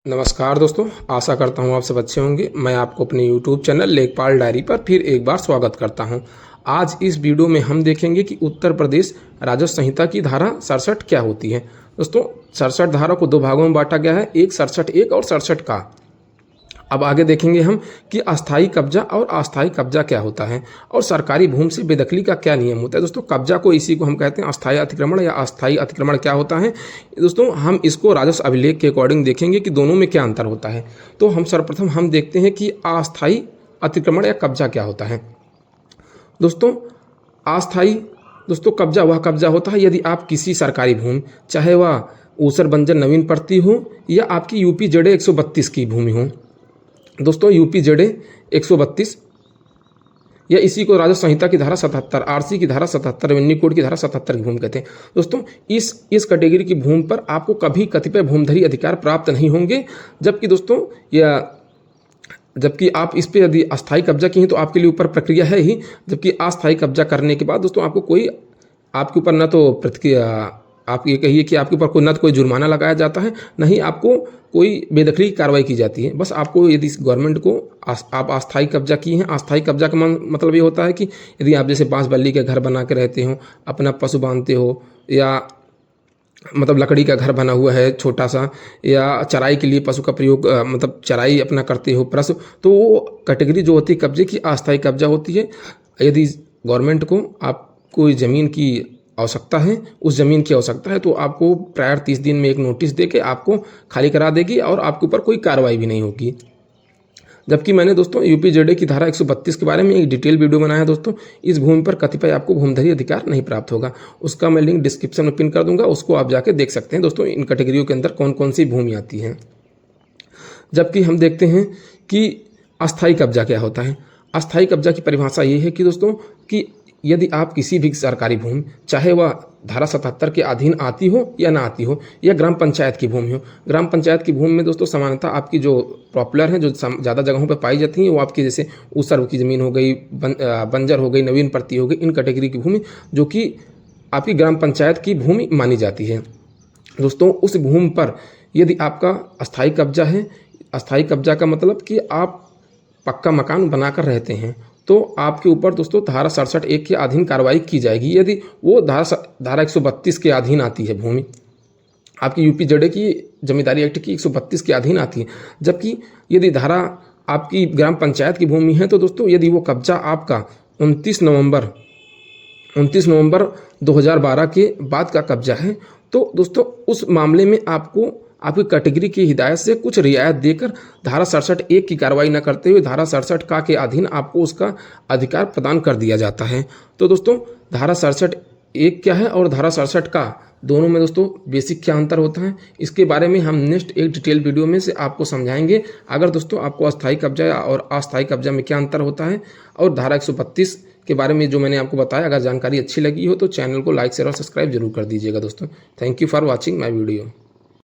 नमस्कार दोस्तों, आशा करता हूँ आप सब अच्छे होंगे। मैं आपको अपने YouTube चैनल लेखपाल डायरी पर फिर एक बार स्वागत करता हूँ। आज इस वीडियो में हम देखेंगे कि उत्तर प्रदेश राजस्व संहिता की धारा 67 क्या होती है। दोस्तों, 67 धारा को दो भागों में बांटा गया है, एक 67(1) और 67 का। अब आगे देखेंगे हम कि अस्थाई कब्जा और अस्थाई कब्जा क्या होता है और सरकारी भूमि से बेदखली का क्या नियम होता है। दोस्तों, कब्जा को इसी को हम कहते हैं अस्थाई अतिक्रमण या अस्थाई अतिक्रमण क्या होता है। दोस्तों, हम इसको राजस्व अभिलेख के अकॉर्डिंग देखेंगे कि दोनों में क्या अंतर होता है। तो हम सर्वप्रथम हम देखते हैं कि अस्थाई अतिक्रमण या कब्जा क्या होता है। दोस्तों, अस्थाई कब्जा वह कब्जा होता है यदि आप किसी सरकारी भूमि, चाहे वह ऊसर बंजर नवीन पड़ती हो या आपकी यूपी जेडे 132 की भूमि हो। दोस्तों, यूपी जेडे 132 या इसी को राजस्व संहिता की धारा 77, आरसी की धारा 77, रेवेन्यू कोड की धारा 77 की भूमि कहते हैं। दोस्तों, इस कैटेगरी की भूमि पर आपको कभी कतिपय भूमिधरी अधिकार प्राप्त नहीं होंगे। जबकि आप इस पे यदि अस्थाई कब्जा की हैं तो आपके लिए ऊपर प्रक्रिया है ही। जबकि अस्थाई कब्जा करने के बाद दोस्तों आपको कोई आपके ऊपर न तो प्रतिक्रिया, आप ये कहिए कि आपके ऊपर कोई न तो कोई जुर्माना लगाया जाता है, न ही आपको कोई बेदखली की कार्रवाई की जाती है। बस आपको यदि गवर्नमेंट को आप अस्थाई कब्जा की हैं, अस्थाई कब्जा का मतलब ये होता है कि यदि आप जैसे बांस बल्ली के घर बना के रहते हो, अपना पशु बांधते हो, या मतलब लकड़ी का घर बना हुआ है छोटा सा, या चराई के लिए पशु का प्रयोग मतलब चराई अपना करते हो पशु, तो वो कैटेगरी जो होती है कब्जे की अस्थाई कब्जा होती है। यदि गवर्नमेंट को आप कोई ज़मीन की आवश्यकता है, उस ज़मीन की आवश्यकता है, तो आपको प्रायर 30 दिन में एक नोटिस दे के आपको खाली करा देगी और आपके ऊपर कोई कार्रवाई भी नहीं होगी। जबकि मैंने दोस्तों यूपी जेडे की धारा 132 के बारे में एक डिटेल वीडियो बनाया है। दोस्तों, इस भूमि पर कतिपय आपको भूमिधरी अधिकार नहीं प्राप्त होगा, उसका मैं लिंक डिस्क्रिप्शन में पिन कर दूंगा, उसको आप जाके देख सकते हैं। दोस्तों, इन कैटेगरियों के अंदर कौन कौन सी भूमि आती है। जबकि हम देखते हैं कि अस्थाई कब्जा क्या होता है। अस्थाई कब्जा की परिभाषा ये है कि दोस्तों कि यदि आप किसी भी सरकारी भूमि, चाहे वह धारा 77 के अधीन आती हो या ना आती हो, या ग्राम पंचायत की भूमि हो। ग्राम पंचायत की भूमि में दोस्तों सामान्यतः आपकी जो पॉपुलर हैं, जो ज़्यादा जगहों पर पाई जाती हैं, वो आपकी जैसे ऊसर की ज़मीन हो गई, बंजर हो गई, नवीन पड़ती हो गई, इन कैटेगरी की भूमि जो कि आपकी ग्राम पंचायत की भूमि मानी जाती है। दोस्तों, उस भूमि पर यदि आपका अस्थाई कब्जा है, अस्थाई कब्जा का मतलब कि आप पक्का मकान बनाकर रहते हैं, तो आपके ऊपर दोस्तों धारा 67(1) के अधीन कार्रवाई की जाएगी यदि वो धारा 132 के अधीन आती है भूमि। आपकी यूपी जेडे की जमींदारी एक्ट की 132 के अधीन आती है। जबकि यदि धारा आपकी ग्राम पंचायत की भूमि है, तो दोस्तों यदि वो कब्जा आपका 29 नवंबर 2012 के बाद का कब्जा है, तो दोस्तों उस मामले में आपको आपकी कैटेगरी की हिदायत से कुछ रियायत देकर धारा 67(1) की कार्रवाई न करते हुए धारा 67 का के अधीन आपको उसका अधिकार प्रदान कर दिया जाता है। तो दोस्तों, धारा 67(1) क्या है और धारा 67 का, दोनों में दोस्तों बेसिक क्या अंतर होता है, इसके बारे में हम नेक्स्ट एक डिटेल वीडियो में से आपको समझाएंगे। अगर दोस्तों आपको अस्थाई कब्जा और अस्थाई कब्जा में क्या अंतर होता है और धारा 132 के बारे में जो मैंने आपको बताया, अगर जानकारी अच्छी लगी हो तो चैनल को लाइक शेयर और सब्सक्राइब जरूर कर दीजिएगा। दोस्तों, thank you for watching my video.